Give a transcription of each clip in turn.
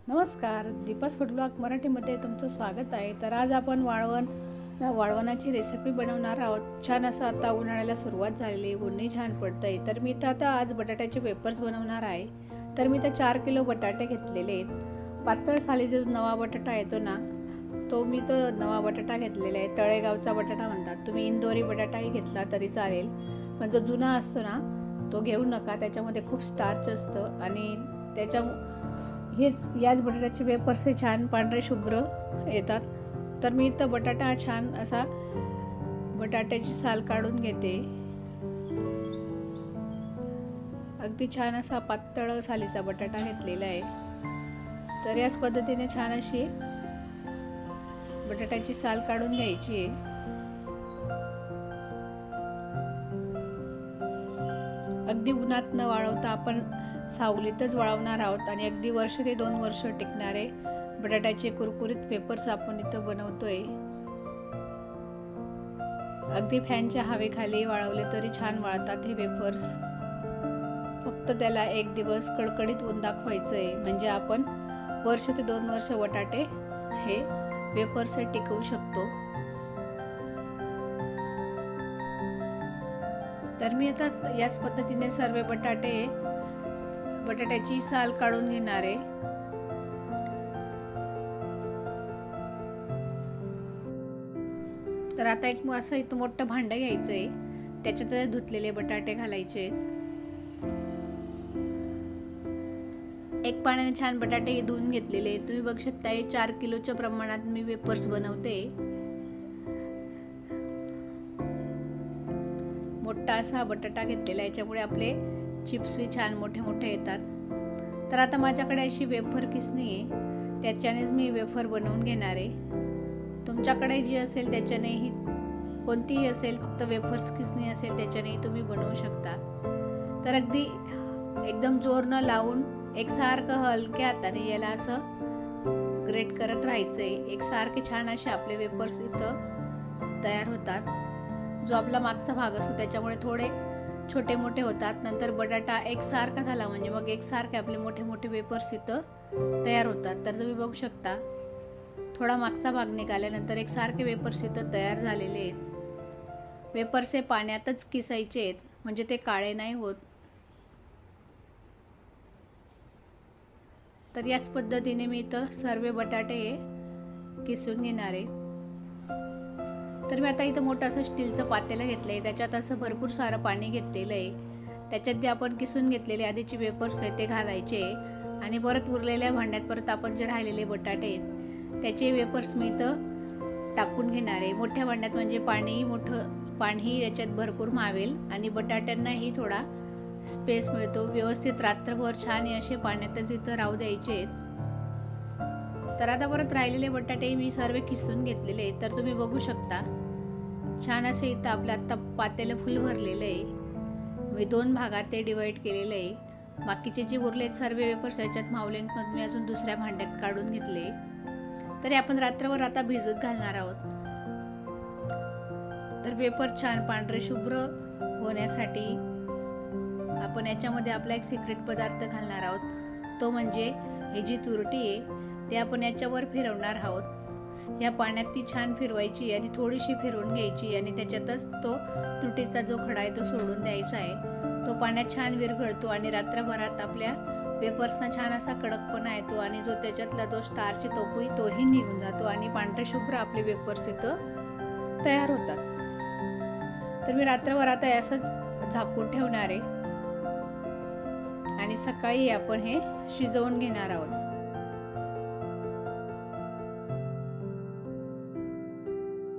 नमस्कार, Deepa's food blog मराठीमध्ये तुमचं स्वागत आहे. तर आज आपण वाळवणाची रेसिपी बनवणार आहोत. छान असं आता उन्हाळ्याला सुरुवात झालेली, ऊनही छान पडतंय. तर मी तर आता आज बटाट्याचे वेफर्स बनवणार आहे. तर मी तर 4 किलो बटाटे घेतलेले आहेत. पातळ सालीचा जो नवा बटाटा येतो ना, तो मी तर नवा बटाटा घेतलेला आहे. तळेगावचा बटाटा म्हणतात. तुम्ही इंदोरी बटाटाही घेतला तरी चालेल, पण जो जुना असतो ना तो घेऊ नका. त्याच्यामध्ये खूप स्टार्च असतं आणि याच बटाट्याचे वेफर्स छान पांढरे शुभ्र येतात. तर मी इथं बटाटा छान असा बटाट्याची साल काढून घेते. अगदी छान असा पातळ सालीचा बटाटा घेतलेला आहे. तर याच पद्धतीने छान अशी बटाट्याची साल काढून घ्यायची आहे. अगदी उन्हात न वाळवता आपण सावलीतच वाळवणार आहोत आणि अगदी वर्ष ते 2 वर्ष टिकणारे बटाट्याचे कुरकुरीत वेफर्स आपण इथं बनवतोय. अगदी फॅनच्या हवेखाली वाळवले तरी छान वाळतात हे वेफर्स. फक्त त्याला 1 दिवस कडकडीत ऊन दाखवायचं आहे, म्हणजे आपण वर्ष ते 2 वर्ष बटाटे हे वेफर्स टिकवू शकतो. तर मी आता याच पद्धतीने सर्व बटाट्याची साल काढून घेणार आहे. तर आता असं इथं मोठं भांडं घ्यायचं आहे. त्याच्यात धुतलेले बटाटे घालायचे. एक पाण्याने छान बटाटे धुवून घेतलेले. तुम्ही बघू शकता 4 किलोच्या प्रमाणात मी वेफर्स बनवते. मोठा असा बटाटा घेतलेला, याच्यामुळे आपले चिप्स भी छान मोठे मोठे येतात. तर आता माझ्याकडे अशी वेफर किसणी आहे, त्याच्यानेच मी वेफर बनवून घेणार आहे. तुमच्याकडे जी असेल त्याच्यानेही, कोणतीही असेल, फक्त वेफर्स किसणी असेल त्याच्यानेही तुम्ही बनवू शकता. तर अगदी एकदम जोर न लावून एकसारखं हलक्या हाताने याला असं ग्रेट करत राहायचंय. एकसारखे छान असे आपले वेफर्स इथं तयार होतात. जो आपला मागचा भाग असतो त्याच्यामुळे थोडे छोटे मोठे होतात. नंतर बटाटा एकसारखा झाला म्हणजे मग एकसारखे आपले मोठे मोठे वेफर्स इथं तयार होतात. तर तुम्ही बघू शकता थोडा मागचा भाग निघाल्यानंतर एकसारखे वेफर्स इथं तयार झालेले आहेत. वेफर्स हे पाण्यातच किसायचे आहेत, म्हणजे ते काळे नाही होत. तर याच पद्धतीने मी इथं सर्व बटाटे हे किसून घेणार आहे. तर मी आता इथं मोठं असं स्टीलचं पातेलं घेतलंय. त्याच्यात असं भरपूर सारं पाणी घेतलेलं आहे. त्याच्यात जे आपण किसून घेतलेले आधीचे वेफर्स आहेत ते घालायचे आणि परत उरलेल्या भांड्यात परत आपण जे राहिलेले बटाटे आहेत त्याचे वेफर्स मी इथं टाकून घेणार आहे. मोठ्या भांड्यात म्हणजे पाणीही याच्यात भरपूर मावेल आणि बटाट्यांनाही थोडा स्पेस मिळतो. व्यवस्थित रात्रभर छान असे पाण्यातच इथं राहू द्यायचे आहेत. तर आता परत राहिलेले बटाटे मी सर्व किसून घेतलेले आहेत. तर तुम्ही बघू शकता छान असे इथं आपलं आता पातेलं फुल भरलेलं आहे. मी 2 भागात ते डिवाइड केलेलं आहे. बाकीचे जे उरले सर्व वेफर्स याच्यात मावले, मग मी अजून दुसऱ्या भांड्यात काढून घेतले. तरी आपण रात्रभर आता भिजत घालणार आहोत. तर वेफर छान पांढरे शुभ्र होण्यासाठी आपण याच्यामध्ये आपला एक सिक्रेट पदार्थ घालणार आहोत. तो म्हणजे ही जी तुरटी आहे ते आपण याच्यावर फिरवणार आहोत. या पाण्यात ती छान फिरवायची आणि थोडीशी फिरवून घ्यायची आणि त्याच्यातच तो तुरटीचा जो खडा आहे तो सोडून द्यायचा आहे. तो पाण्यात छान विरघळतो आणि रात्रभरात आपल्या वेफर्सना छान असा कडकपणा येतो आणि जो त्याच्यातला जो स्टार्च तोही निघून जातो आणि पांढरे शुभ्र आपले वेफर्स इथं तयार होतात. तर मी रात्रभर आता असंच झाकून ठेवणार आहे आणि सकाळी आपण हे शिजवून घेणार आहोत.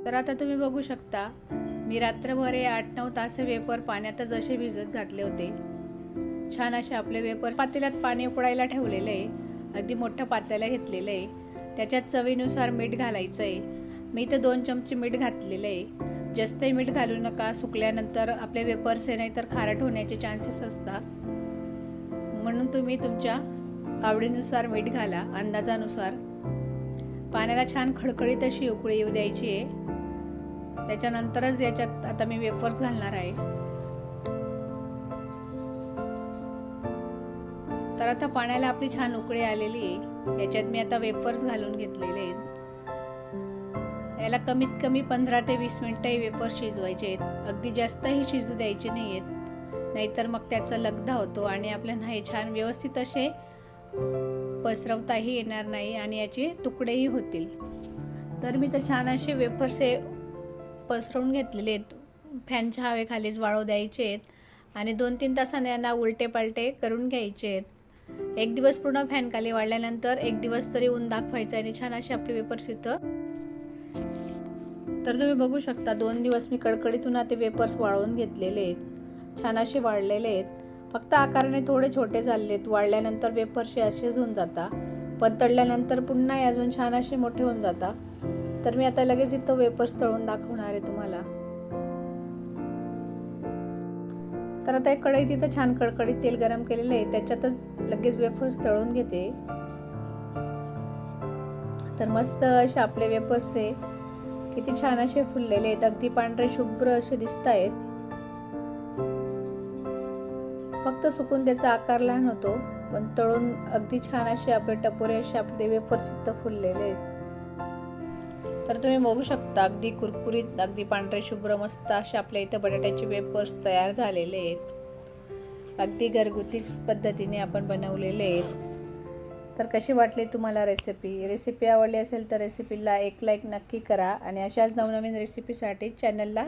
तर आता तुम्ही बघू शकता मी रात्रभर 8-9 तास वेफर पाण्यातच असे भिजत घातले होते. छान असे आपले वेफर पातेल्यात पाणी उकळायला ठेवलेलं आहे. अगदी मोठं पातेलं घेतलेलं आहे. त्याच्यात चवीनुसार मीठ घालायचं आहे. मी इथं 2 चमचे मीठ घातलेलं आहे. जास्तही मीठ घालू नका, सुकल्यानंतर आपले वेफर्स नाही तर खारट होण्याचे चान्सेस असतात. म्हणून तुम्ही तुमच्या आवडीनुसार मीठ घाला, अंदाजानुसार. पाण्याला छान खडखडीत अशी उकळी येऊ द्यायची आहे. त्याच्यानंतरच याच्यात आता मी वेफर्स घालणार आहे. तर आता पाण्याला आपली छान उकळी आलेली आहे. याच्यात मी आता वेफर्स घालून घेतलेले आहेत. याला कमीत कमी 15 ते 20 मिनिटं हे वेफर्स शिजवायचे आहेत. अगदी जास्तही शिजू द्यायचे नाही आहेत, नाहीतर मग त्याचा लगदा होतो आणि आपल्याला हे छान व्यवस्थित असे पसरवताही येणार नाही आणि याचे तुकडेही होतील. तर मी तर छान असे वेफर्स हे पसरवून घेतलेले आहेत. फॅनच्या हवेखालीच वाळू द्यायचे आहेत आणि 2-3 तासाने यांना उलटे पालटे करून घ्यायचे आहेत. एक दिवस पूर्ण फॅनखाली वाळल्यानंतर एक दिवस तरी ऊन दाखवायचं आणि छान असे आपले वेफर्स इथं. तर तुम्ही बघू शकता 2 दिवस मी कडकडीतून ते वेफर्स वाळवून घेतलेले आहेत. छान असे वाळलेले आहेत. फक्त आकाराने थोडे छोटे झालेले आहेत. वाळल्यानंतर वेफर्स असेच होऊन जातात, पण तळल्यानंतर पुन्हा अजून छान असे मोठे होऊन जातात. तर मी आता लगेच इथं वेफर्स तळून दाखवणार आहे तुम्हाला. तर आता एक कढईत इथं छान कडकडीत तेल गरम केलेलं आहे, त्याच्यातच लगेच वेफर्स तळून घेते. तर मस्त असे आपले वेफर्स आहे, किती छान असे फुललेले आहेत, अगदी पांढरे शुभ्र असे दिसत आहेत. फक्त सुकून त्याचा आकार लहान होतो, पण तळून अगदी छान असे आपले टपोरे असे आपले वेफर्स इथं फुललेले आहेत. तर तुम्ही बघू शकता अगदी कुरकुरीत, अगदी पांढरे शुभ्र मस्त असे आपल्या इथं बटाट्याचे वेफर्स तयार झालेले आहेत. अगदी घरगुती पद्धतीने आपण बनवलेले आहेत. तर कशी वाटली तुम्हाला रेसिपी आवडली असेल तर रेसिपीला एक लाईक नक्की करा आणि अशाच नवनवीन रेसिपीसाठी चॅनलला